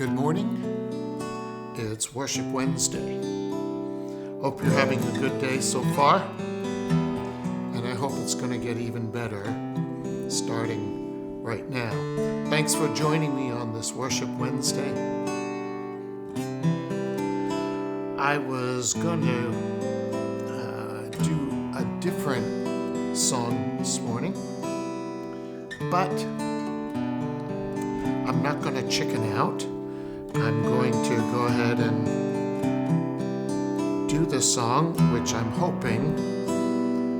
Good morning. It's Worship Wednesday. Hope you're having a good day so far, and I hope it's going to get even better starting right now. Thanks for joining me on this Worship Wednesday. I was going to do a different song this morning, but I'm not going to chicken out. I'm going to go ahead and do this song, which I'm hoping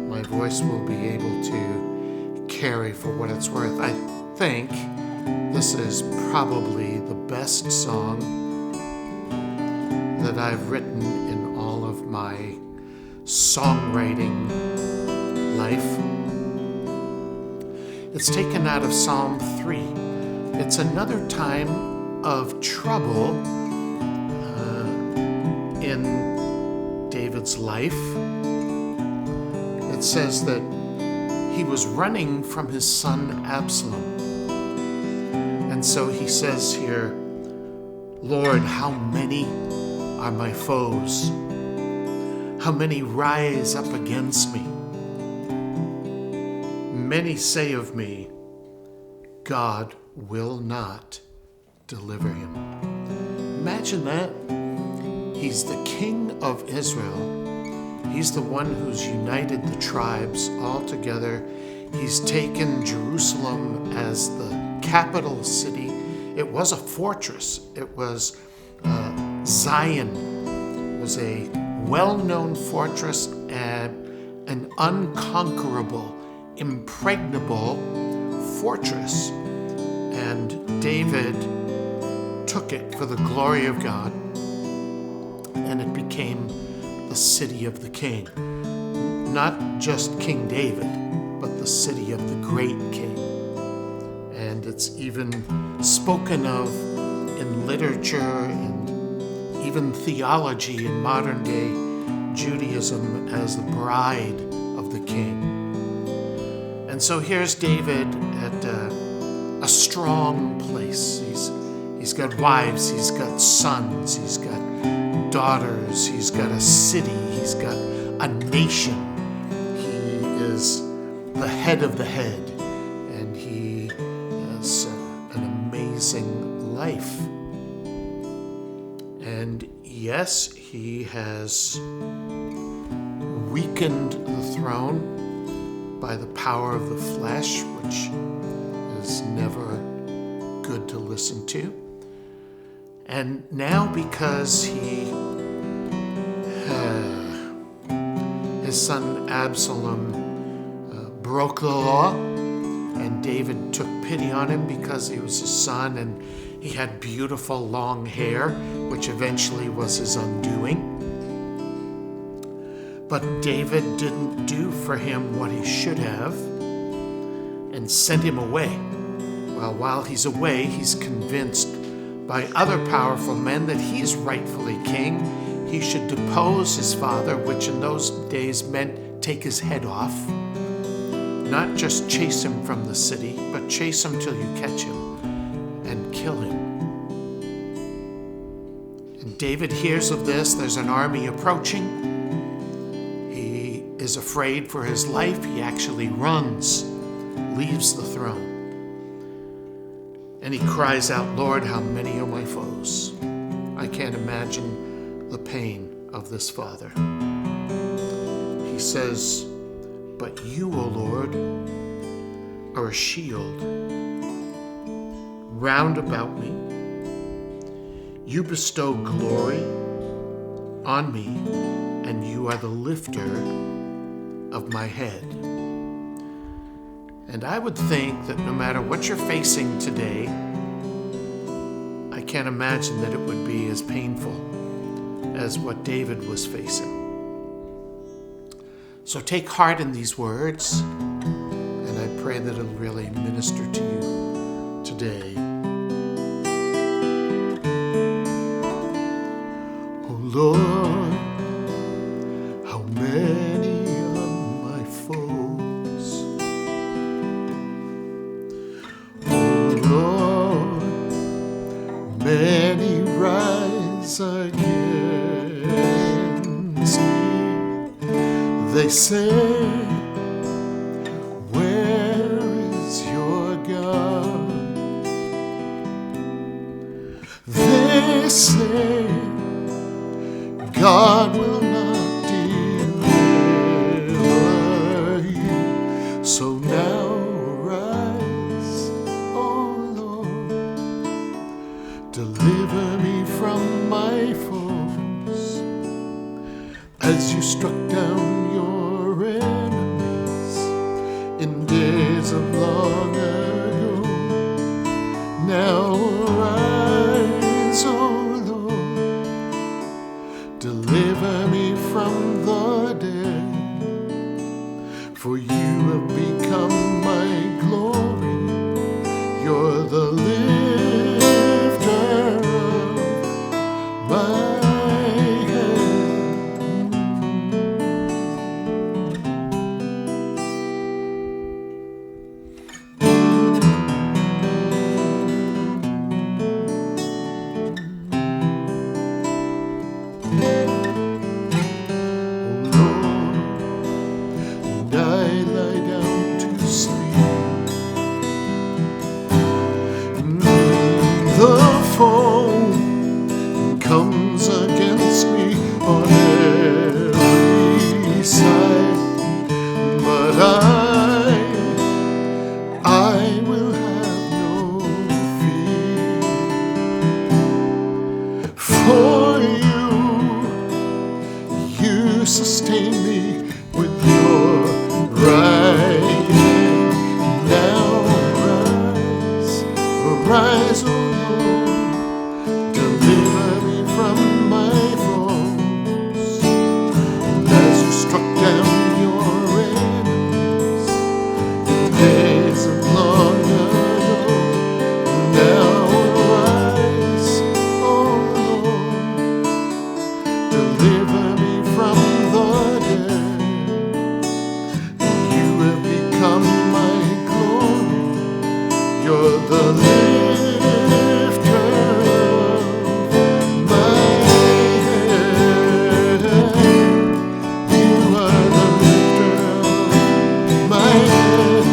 my voice will be able to carry for what it's worth. I think this is probably the best song that I've written in all of my songwriting life. It's taken out of Psalm 3. It's another time of trouble in David's life. It says that he was running from his son Absalom. And so he says here, Lord, how many are my foes? How many rise up against me? Many say of me, God will not deliver him. Imagine that. He's the king of Israel. He's the one who's united the tribes all together. He's taken Jerusalem as the capital city. It was a fortress. It was Zion. It was a well-known fortress and an unconquerable, impregnable fortress. And David took it for the glory of God, and it became the city of the king. Not just King David, but the city of the great king. And it's even spoken of in literature and even theology in modern day Judaism as the bride of the king. And so here's David at a strong place. He's got wives, he's got sons, he's got daughters, he's got a city, he's got a nation. He is the head of the head, and he has an amazing life. And yes, he has weakened the throne by the power of the flesh, which is never good to listen to. And now because his son Absalom broke the law, and David took pity on him because he was his son and he had beautiful long hair, which eventually was his undoing. But David didn't do for him what he should have and sent him away. Well, while he's away, he's convinced by other powerful men that he is rightfully king. He should depose his father, which in those days meant take his head off. Not just chase him from the city, but chase him till you catch him and kill him. And David hears of this. There's an army approaching. He is afraid for his life. He actually runs, leaves the throne. And he cries out, Lord, how many are my foes? I can't imagine the pain of this father. He says, but you, O Lord, are a shield round about me. You bestow glory on me, and you are the lifter of my head. And I would think that no matter what you're facing today, I can't imagine that it would be as painful as what David was facing. So take heart in these words, and I pray that it'll really minister to you today. Oh Lord, how many are my foes? Oh Lord, many say, where is your God? They say, God will not deliver you. So now arise, oh Lord, deliver me from my foes, as you struck down your enemies in days of long ago. Now arise, oh Lord, deliver me from the dead, for you have become my glory. You're the lifter of my comes against me on every side, but I will have no fear, for you sustain me with your right hand. Now arise, oh Lord, deliver me from my foes, as you struck down your enemies in days of long ago. Now arise, oh Lord, deliver me from the dead. You have become my glory. You're the lifter of my head. You are the lifter of my head.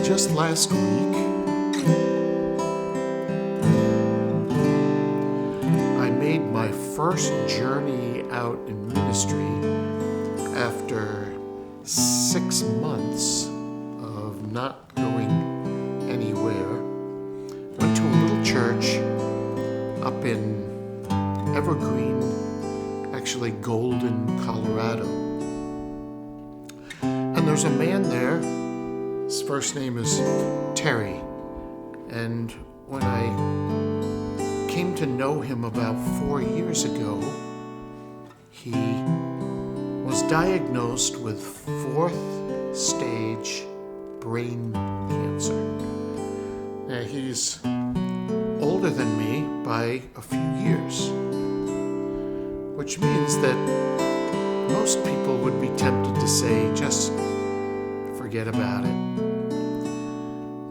just last week, I made my first journey out in ministry after 6 months of not going anywhere. Went to a little church up in Evergreen, actually Golden, Colorado. And there's a man there. His first name is Terry. And when I came to know him about 4 years ago, he was diagnosed with 4th stage brain cancer. Now, he's older than me by a few years, which means that most people would be tempted to say, just forget about it.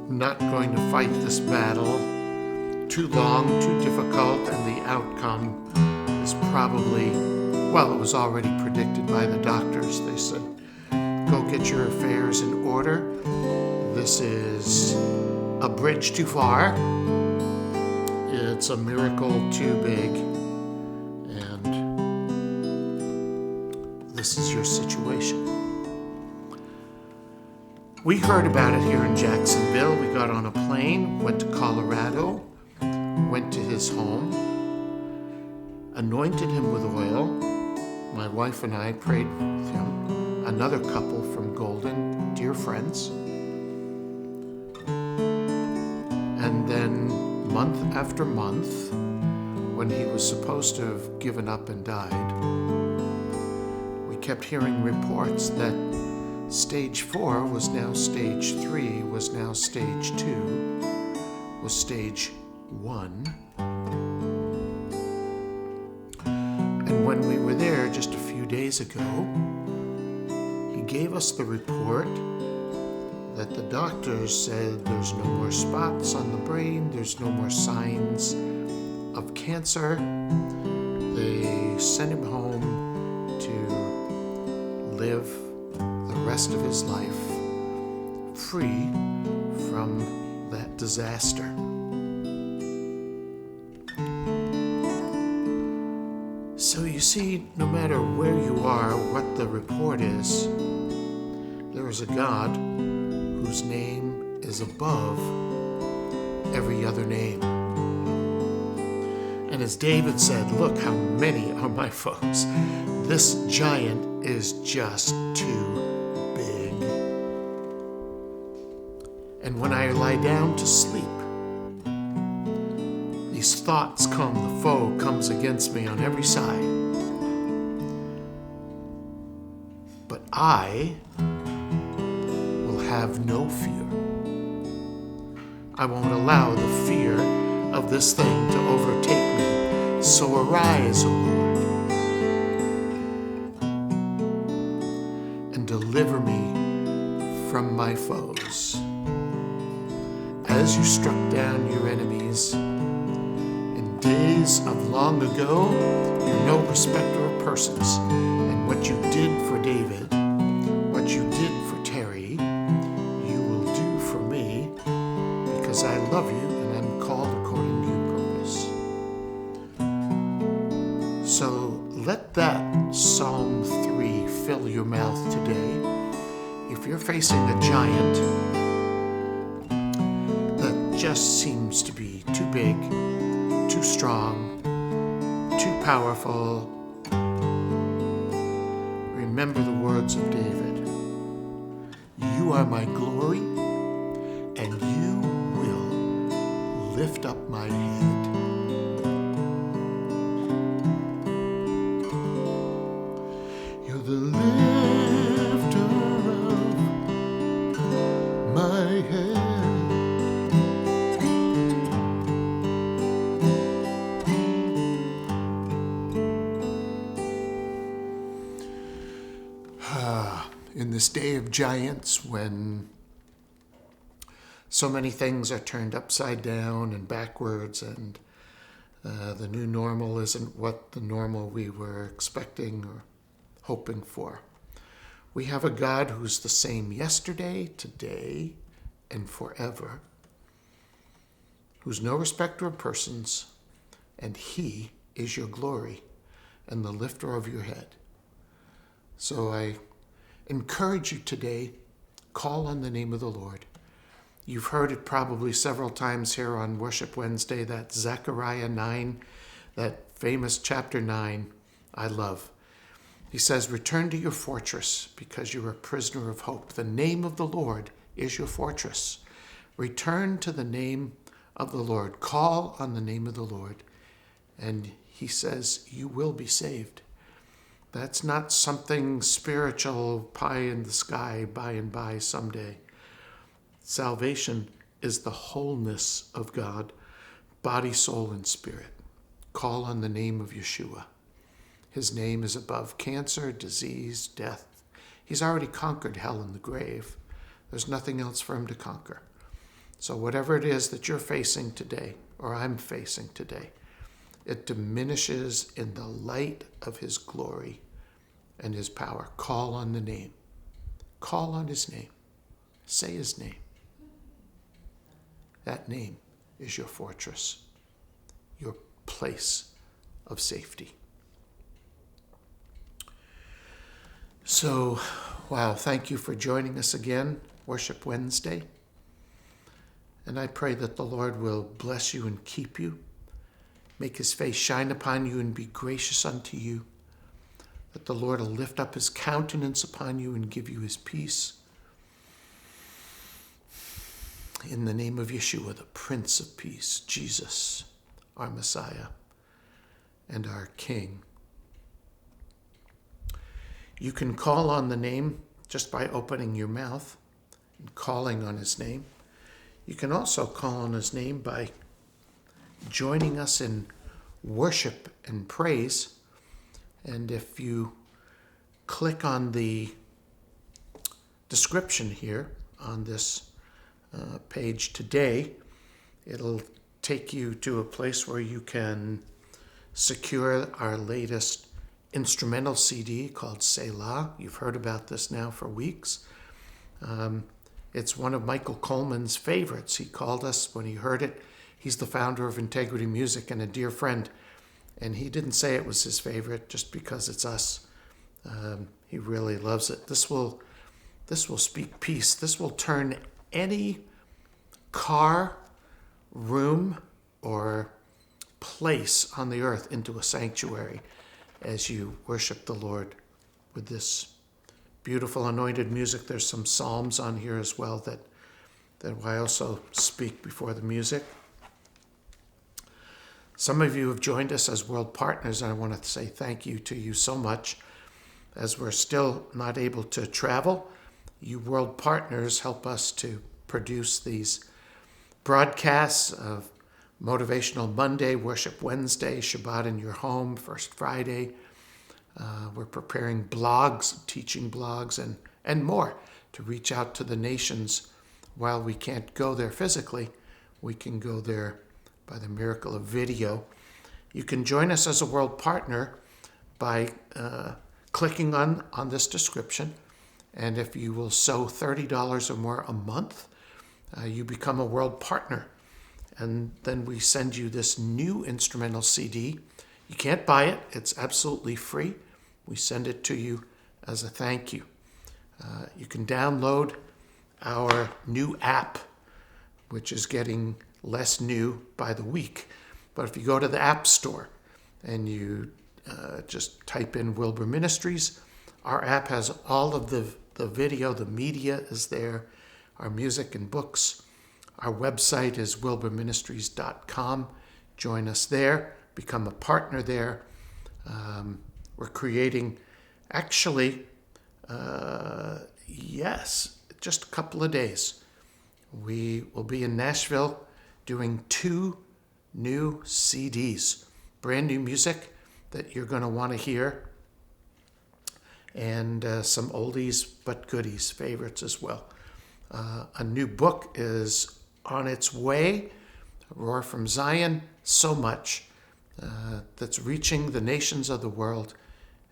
I'm not going to fight this battle. Too long, too difficult, and the outcome is probably, well, it was already predicted by the doctors. They said, go get your affairs in order. This is a bridge too far. It's a miracle too big. And this is your situation. We heard about it here in Jacksonville. We got on a plane, went to Colorado, went to his home, anointed him with oil. My wife and I prayed with him. Another couple from Golden, dear friends. And then month after month, when he was supposed to have given up and died, we kept hearing reports that stage 4 was now stage 3, was now stage 2, was stage 1. And when we were there just a few days ago, he gave us the report that the doctors said there's no more spots on the brain, there's no more signs of cancer. They sent him home to live the rest of his life free from that disaster. So you see, no matter where you are, what the report is, there is a God whose name is above every other name. And as David said, look how many are my foes. This giant is just too big. And when I lie down to sleep, these thoughts come, the foe comes against me on every side. But I will have no fear. I won't allow the fear of this thing to overtake me. So arise, O Lord, and deliver me from my foes. As you struck down your enemies in days of long ago, you're no respecter of persons. And what you did for David, what you did for Terry, you will do for me, because I love you and I'm called according to your purpose. So let that Psalm 3 fill your mouth today. If you're facing a giant that just seems to be too big, too strong, too powerful, remember the words of David. You are my glory, and you will lift up my head. You're the lifter of my head. In this day of giants, when so many things are turned upside down and backwards, and the new normal isn't what the normal we were expecting or hoping for, we have a God who's the same yesterday, today, and forever, who's no respecter of persons, and he is your glory and the lifter of your head. So I encourage you today, call on the name of the Lord. You've heard it probably several times here on Worship Wednesday, that Zechariah 9, that famous chapter 9, I love. He says, return to your fortress because you're a prisoner of hope. The name of the Lord is your fortress. Return to the name of the Lord. Call on the name of the Lord. And he says, you will be saved. That's not something spiritual, pie in the sky, by and by someday. Salvation is the wholeness of God, body, soul, and spirit. Call on the name of Yeshua. His name is above cancer, disease, death. He's already conquered hell and the grave. There's nothing else for him to conquer. So whatever it is that you're facing today, or I'm facing today, it diminishes in the light of his glory and his power. Call on the name. Call on his name. Say his name. That name is your fortress, your place of safety. So, wow, thank you for joining us again, Worship Wednesday. And I pray that the Lord will bless you and keep you, make his face shine upon you and be gracious unto you, that the Lord will lift up his countenance upon you and give you his peace. In the name of Yeshua, the Prince of Peace, Jesus, our Messiah and our King. You can call on the name just by opening your mouth and calling on his name. You can also call on his name by joining us in worship and praise. And if you click on the description here on this page today, it'll take you to a place where you can secure our latest instrumental CD called Selah. You've heard about this now for weeks. It's one of Michael Coleman's favorites. He called us when he heard it. He's the founder of Integrity Music and a dear friend. And he didn't say it was his favorite just because it's us. He really loves it. This will speak peace. This will turn any car, room, or place on the earth into a sanctuary as you worship the Lord with this beautiful anointed music. There's some psalms on here as well that I also speak before the music. Some of you have joined us as world partners, and I want to say thank you to you so much. As we're still not able to travel, you world partners help us to produce these broadcasts of Motivational Monday, Worship Wednesday, Shabbat in Your Home, First Friday. We're preparing blogs, teaching blogs, and more to reach out to the nations. While we can't go there physically, we can go there by the miracle of video. You can join us as a world partner by clicking on this description. And if you will sow $30 or more a month, you become a world partner. And then we send you this new instrumental CD. You can't buy it. It's absolutely free. We send it to you as a thank you. You can download our new app, which is getting less new by the week. But if you go to the App Store and you just type in Wilbur Ministries, our app has all of the video, the media is there, our music and books. Our website is wilburministries.com. Join us there, become a partner there. We're creating, actually, just a couple of days. We will be in Nashville doing 2 new CDs, brand new music that you're going to want to hear, and some oldies but goodies, favorites as well. A new book is on its way, Roar from Zion, so much that's reaching the nations of the world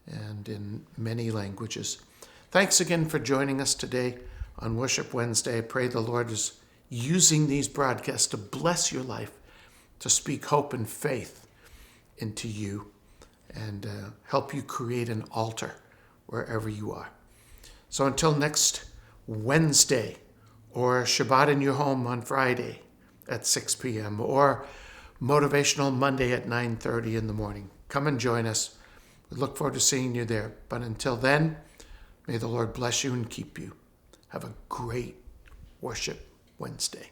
and in many languages. Thanks again for joining us today on Worship Wednesday. I pray the Lord is using these broadcasts to bless your life, to speak hope and faith into you, and help you create an altar wherever you are. So until next Wednesday, or Shabbat in your home on Friday at 6 p.m., or Motivational Monday at 9:30 in the morning, come and join us. We look forward to seeing you there. But until then, may the Lord bless you and keep you. Have a great Worship Wednesday.